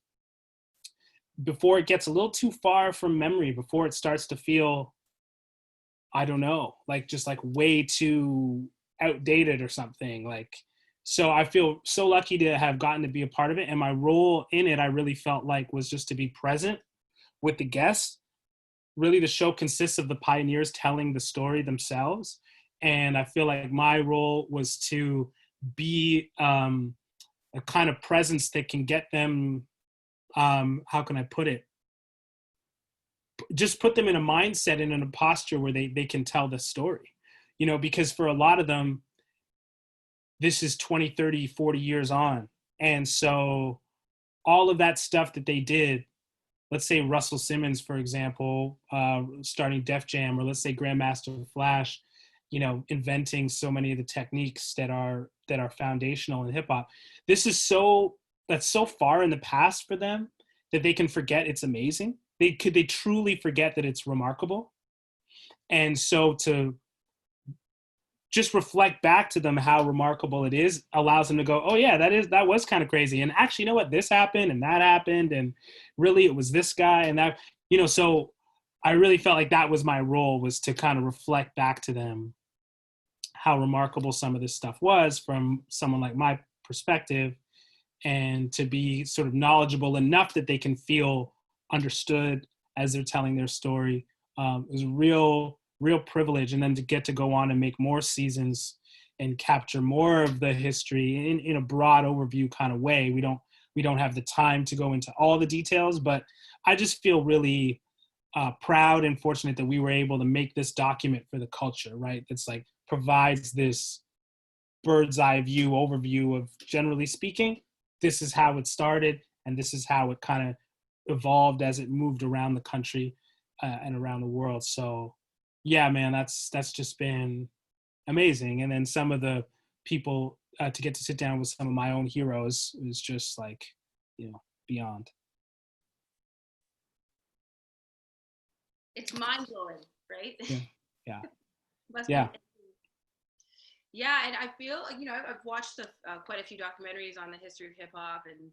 before it gets a little too far from memory, before it starts to feel, I don't know, just way too outdated or something. So I feel so lucky to have gotten to be a part of it. And my role in it, I really felt like, was just to be present with the guests. Really, the show consists of the pioneers telling the story themselves. And I feel like my role was to be a kind of presence that can get them, how can I put it? Just put them in a mindset and in a posture where they can tell the story, because for a lot of them, this is 20, 30, 40 years on. And so all of that stuff that they did let's say Russell Simmons, for example, starting Def Jam, or let's say Grandmaster Flash, you know, inventing so many of the techniques that are foundational in hip hop. That's so far in the past for them that they can forget it's amazing. They truly forget that it's remarkable. And so to just reflect back to them how remarkable it is allows them to go, oh yeah, that was kind of crazy. And actually, you know what, this happened and that happened. And really it was this guy and that, you know, so I really felt like that was my role, was to kind of reflect back to them how remarkable some of this stuff was from someone like my perspective, and to be sort of knowledgeable enough that they can feel understood as they're telling their story. It was a real privilege. And then to get to go on and make more seasons and capture more of the history in a broad overview kind of way. We don't have the time to go into all the details, but I just feel really proud and fortunate that we were able to make this document for the culture, right? That's like provides this bird's eye view overview of, generally speaking, this is how it started and this is how it kind of evolved as it moved around the country and around the world. So yeah, man, that's just been amazing. And then some of the people to get to sit down with some of my own heroes is just like, you know, beyond. It's mind-blowing, right? Yeah. Yeah. Yeah, and I feel, you know, I've watched quite a few documentaries on the history of hip hop, and,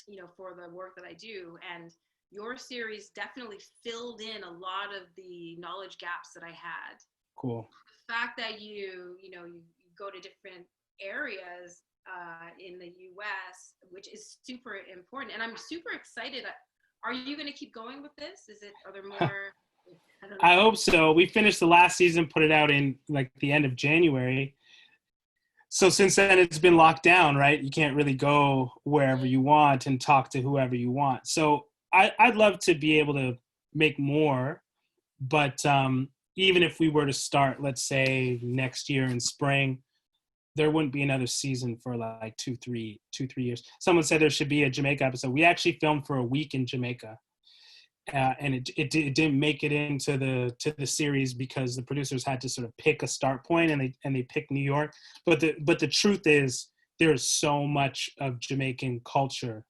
you know, for the work that I do, and your series definitely filled in a lot of the knowledge gaps that I had. Cool. The fact that you go to different areas in the US, which is super important, and I'm super excited. Are you going to keep going with this? Are there more? I hope so. We finished the last season, put it out in like the end of January. So since then it's been locked down, right? You can't really go wherever you want and talk to whoever you want. So I'd love to be able to make more, but even if we were to start, let's say next year in spring, there wouldn't be another season for like 2-3 years. Someone said there should be a Jamaica episode. We actually filmed for a week in Jamaica. And it didn't make it into the series because the producers had to sort of pick a start point, and they picked New York. But the truth is, there is so much of Jamaican culture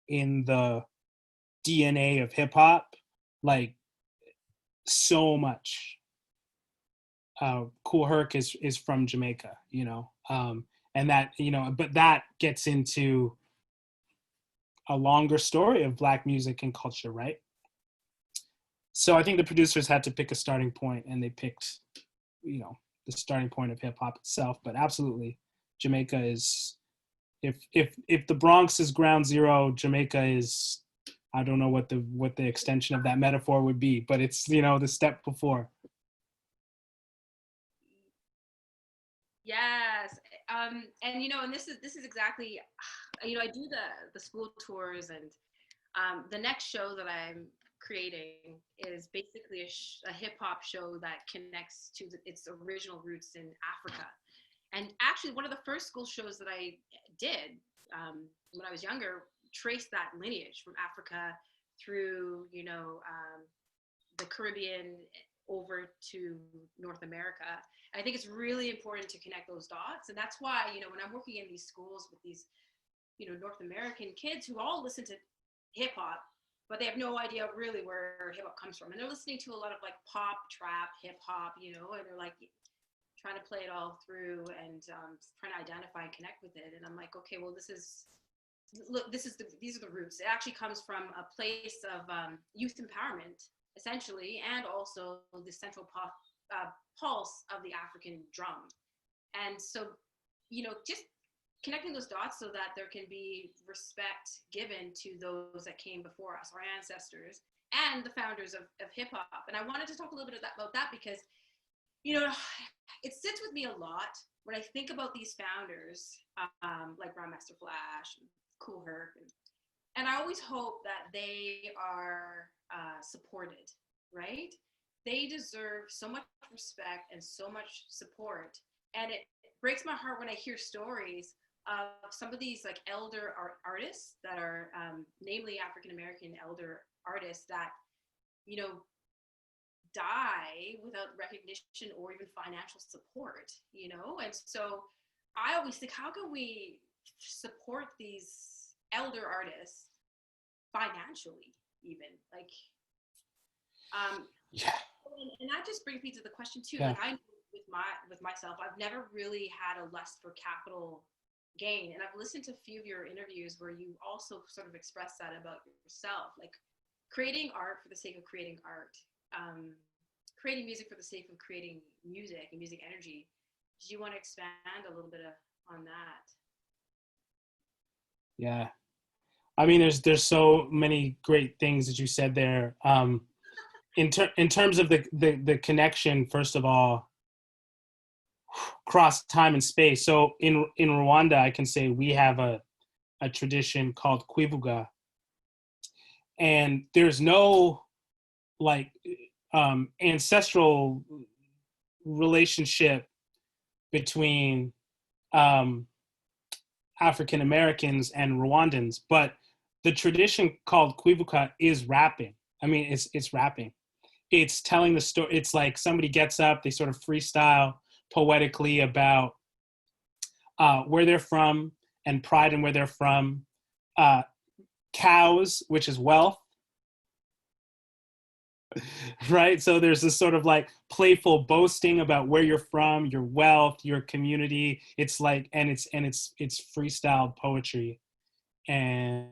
in the DNA of hip hop, like so much. Kool Herc is from Jamaica, you know, and that, you know, but that gets into a longer story of Black music and culture, right? So I think the producers had to pick a starting point, and they picked, you know, the starting point of hip hop itself. But absolutely, Jamaica is, if the Bronx is ground zero, Jamaica is, I don't know what the extension of that metaphor would be, but it's, you know, the step before. Yes, and you know, and this is exactly, you know, I do the school tours, and the next show that I'm creating is basically a hip hop show that connects to its original roots in Africa. And actually, one of the first school shows that I did when I was younger traced that lineage from Africa through, you know, the Caribbean over to North America. I think it's really important to connect those dots. And that's why, you know, when I'm working in these schools with these, you know, North American kids who all listen to hip hop, but they have no idea really where hip hop comes from. And they're listening to a lot of like pop, trap, hip hop, you know, and they're like trying to play it all through and trying to identify and connect with it. And I'm like, okay, well, these are the roots. It actually comes from a place of youth empowerment, essentially, and also the central pulse of the African drum. And so, you know, just connecting those dots so that there can be respect given to those that came before us, our ancestors, and the founders of hip hop. And I wanted to talk a little bit about that because, you know, it sits with me a lot when I think about these founders, like Grandmaster Flash and Kool Herc, and I always hope that they are supported, right? They deserve so much respect and so much support. And it breaks my heart when I hear stories of some of these like elder artists that are, namely African-American elder artists that, you know, die without recognition or even financial support, you know? And so I always think, how can we support these elder artists financially, even? Like, Yeah. and that just brings me to the question too. Yeah. Like, I know with myself, I've never really had a lust for capital gain. And I've listened to a few of your interviews where you also sort of express that about yourself, like creating art for the sake of creating art, creating music for the sake of creating music and music energy. Do you want to expand a little bit on that? Yeah. I mean, there's so many great things that you said there. In terms of the connection, first of all, cross time and space. So in Rwanda, I can say we have a tradition called kwivuga, and there's no like ancestral relationship between African Americans and Rwandans, but the tradition called kwivuka is rapping. I mean, it's rapping. It's telling the story. It's like somebody gets up, they sort of freestyle poetically about where they're from and pride in where they're from. Cows, which is wealth, right? So there's this sort of like playful boasting about where you're from, your wealth, your community. It's like, and it's freestyle poetry, and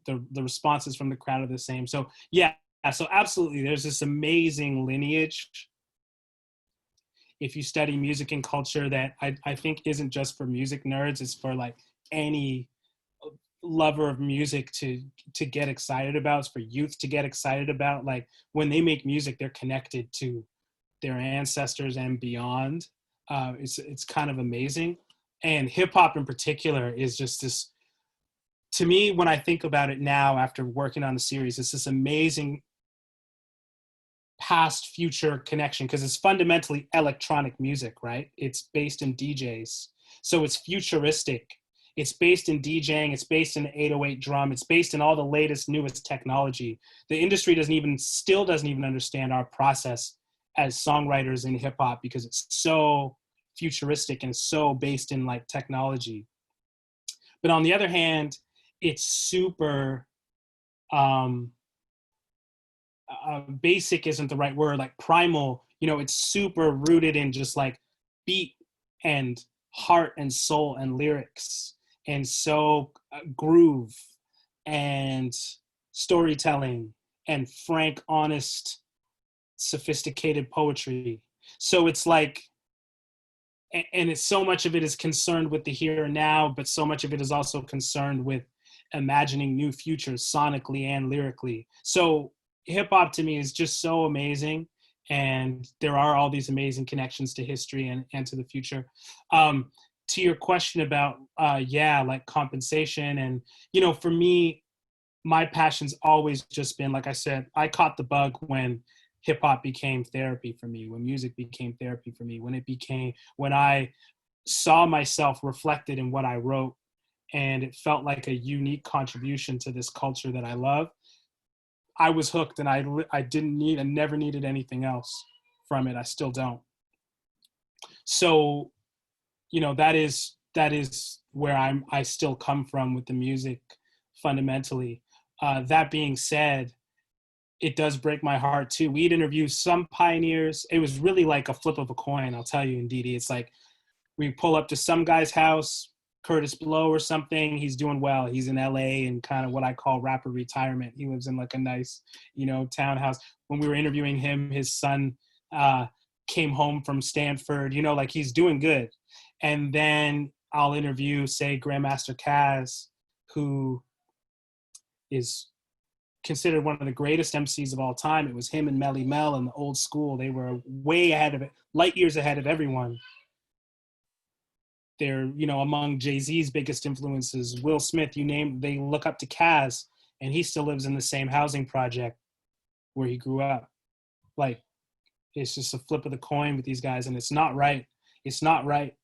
the responses from the crowd are the same. So yeah, so absolutely, there's this amazing lineage, if you study music and culture, that I think isn't just for music nerds, it's for like any lover of music to get excited about. It's for youth to get excited about. Like when they make music, they're connected to their ancestors and beyond. It's kind of amazing. And hip hop in particular is just this, to me, when I think about it now after working on the series, it's this amazing past future connection, because it's fundamentally electronic music, right? It's based in DJs. So it's futuristic. It's based in DJing, it's based in 808 drum, it's based in all the latest, newest technology. The industry still doesn't even understand our process as songwriters in hip hop, because it's so futuristic and so based in like technology. But on the other hand, it's super, basic isn't the right word, like primal, you know, it's super rooted in just like beat and heart and soul and lyrics. And so groove and storytelling and frank, honest, sophisticated poetry. So it's like, and it's so much of it is concerned with the here and now, but so much of it is also concerned with imagining new futures sonically and lyrically. So hip hop to me is just so amazing. And there are all these amazing connections to history and to the future. To your question about, like compensation. And, you know, for me, my passion's always just been, like I said, I caught the bug when hip hop became therapy for me, when music became therapy for me, when I saw myself reflected in what I wrote, and it felt like a unique contribution to this culture that I love. I was hooked, and I never needed anything else from it. I still don't. So, you know, that is where I still come from with the music fundamentally. That being said, it does break my heart too. We'd interview some pioneers. It was really like a flip of a coin, I'll tell you, Ndidi. It's like we pull up to some guy's house, Curtis Blow or something. He's doing well. He's in LA and kind of what I call rapper retirement. He lives in like a nice, you know, townhouse. When we were interviewing him, his son came home from Stanford, you know, like he's doing good. And then I'll interview, say, Grandmaster Caz, who is considered one of the greatest MCs of all time. It was him and Melly Mel in the old school. They were way ahead of it, light years ahead of everyone. They're, you know, among Jay-Z's biggest influences. Will Smith, you name, they look up to Caz, and he still lives in the same housing project where he grew up. Like, it's just a flip of the coin with these guys, and it's not right. It's not right,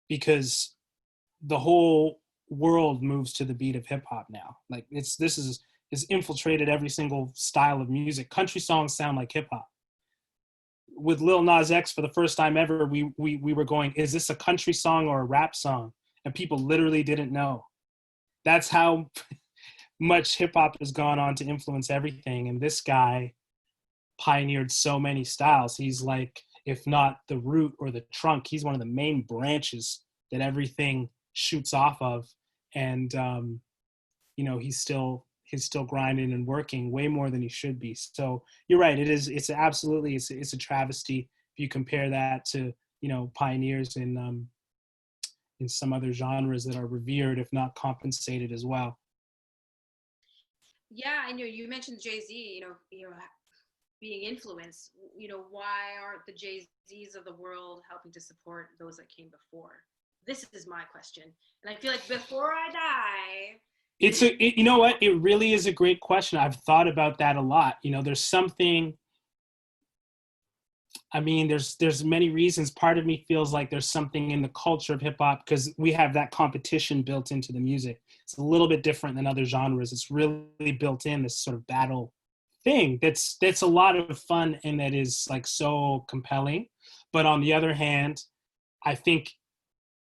because the whole world moves to the beat of hip hop now. Like this is has infiltrated every single style of music. Country songs sound like hip hop. With Lil Nas X, for the first time ever, we were going, is this a country song or a rap song? And people literally didn't know. That's how much hip hop has gone on to influence everything. And this guy pioneered so many styles. He's like, if not the root or the trunk, he's one of the main branches that everything shoots off of. And, you know, he's still grinding and working way more than he should be. So you're right. It's a travesty if you compare that to, you know, pioneers in some other genres that are revered, if not compensated as well. Yeah, I know you mentioned Jay-Z, you know, being influenced. You know, why aren't the Jay-Z's of the world helping to support those that came before? This is my question. And I feel like before I die, you know what? It really is a great question. I've thought about that a lot. You know, there's something, I mean, there's many reasons. Part of me feels like there's something in the culture of hip hop because we have that competition built into the music. It's a little bit different than other genres. It's really built in, this sort of battle thing that's a lot of fun and that is like so compelling. But on the other hand, I think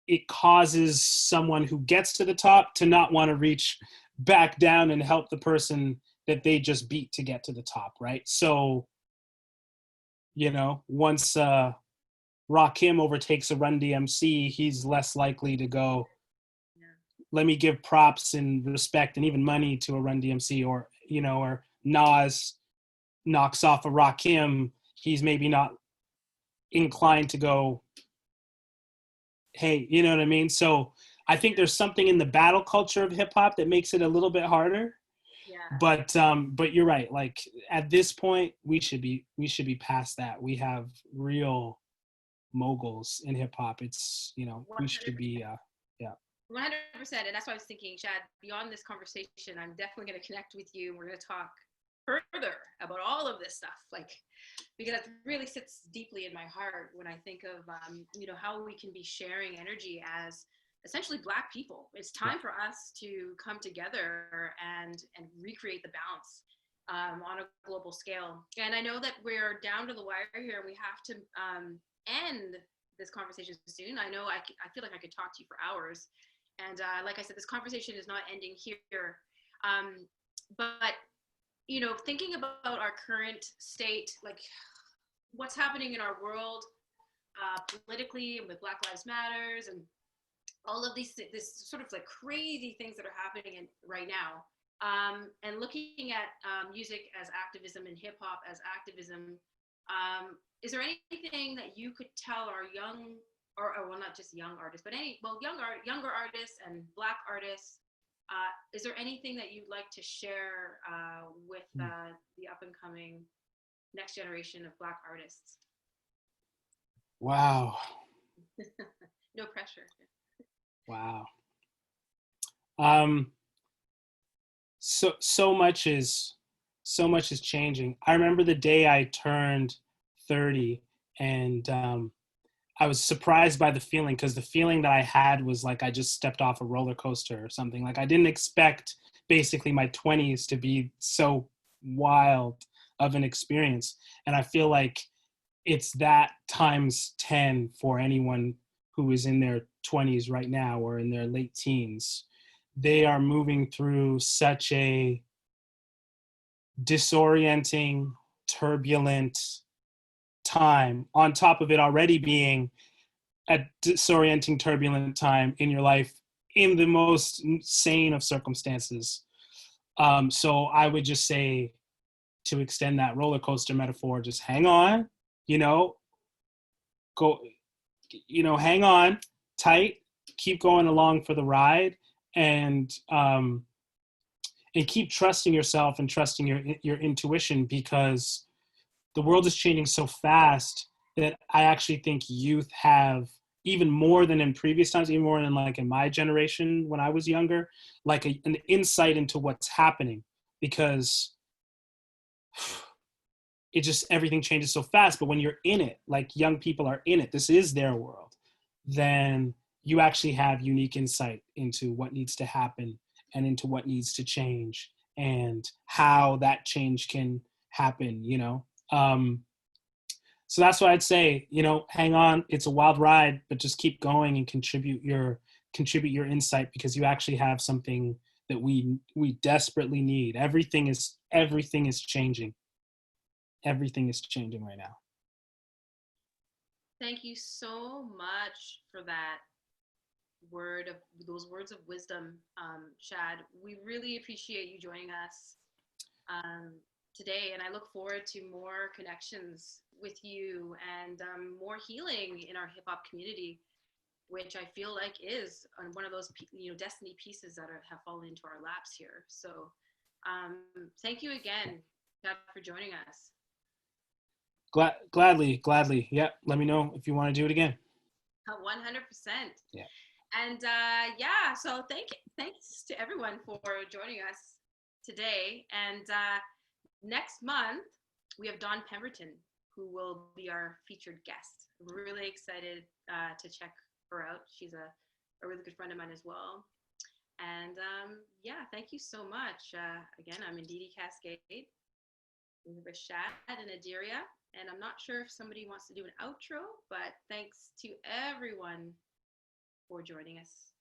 it causes someone who gets to the top to not want to reach back down and help the person that they just beat to get to the top, right? So, you know, once Rakim overtakes a Run DMC, he's less likely to go, let me give props and respect and even money to a Run DMC, or, you know, or Nas knocks off a Rakim, he's maybe not inclined to go, hey, you know what I mean? So I think there's something in the battle culture of hip hop that makes it a little bit harder. Yeah. But you're right. Like at this point, we should be past that. We have real moguls in hip hop. It's, you know, 100%. We should be, yeah. 100%. And that's why I was thinking, Shad, beyond this conversation, I'm definitely going to connect with you. And we're going to talk further about all of this stuff. Like, because it really sits deeply in my heart when I think of, you know, how we can be sharing energy as essentially Black people. It's time for us to come together and recreate the balance on a global scale. And I know that we're down to the wire here. We have to end this conversation soon. I know I feel like I could talk to you for hours. And like I said, this conversation is not ending here. But you know, thinking about our current state, like what's happening in our world politically and with Black Lives Matters and all of this sort of like crazy things that are happening right now, and looking at music as activism and hip hop as activism, is there anything that you could tell our young, or well, not just young artists, but younger artists and Black artists? Is there anything that you'd like to share with the up and coming next generation of Black artists? Wow. No pressure. Wow. So much is changing. I remember the day I turned 30 and I was surprised by the feeling, because the feeling that I had was like I just stepped off a roller coaster or something. Like I didn't expect basically my 20s to be so wild of an experience. And I feel like it's that times 10 for anyone who is in their 20s right now or in their late teens. They are moving through such a disorienting, turbulent time, on top of it already being a disorienting, turbulent time in your life in the most sane of circumstances. So I would just say, to extend that roller coaster metaphor, just hang on, you know, hang on tight, keep going along for the ride, and keep trusting yourself and trusting your intuition, because the world is changing so fast that I actually think youth have, even more than in previous times, even more than like in my generation when I was younger, like an insight into what's happening, because it just, everything changes so fast. But when you're in it, like young people are in it, this is their world, then you actually have unique insight into what needs to happen and into what needs to change. and how that change can happen, you know. So that's what I'd say, you know, hang on, it's a wild ride, but just keep going and contribute your insight, because you actually have something that we desperately need. Everything is changing. Everything is changing right now. Thank you so much for those words of wisdom, Shad. We really appreciate you joining us today, and I look forward to more connections with you and more healing in our hip hop community, which I feel like is one of those destiny pieces that have fallen into our laps here. So thank you again, Shad, for joining us. Gladly. Yep. Let me know if you want to do it again. 100%. Yeah. And so thanks to everyone for joining us today. And next month, we have Dawn Pemberton, who will be our featured guest. I'm really excited to check her out. She's a really good friend of mine as well. And thank you so much. Again, I'm Ndidi Cascade. We have Shad and Adiria. And I'm not sure if somebody wants to do an outro, but thanks to everyone for joining us.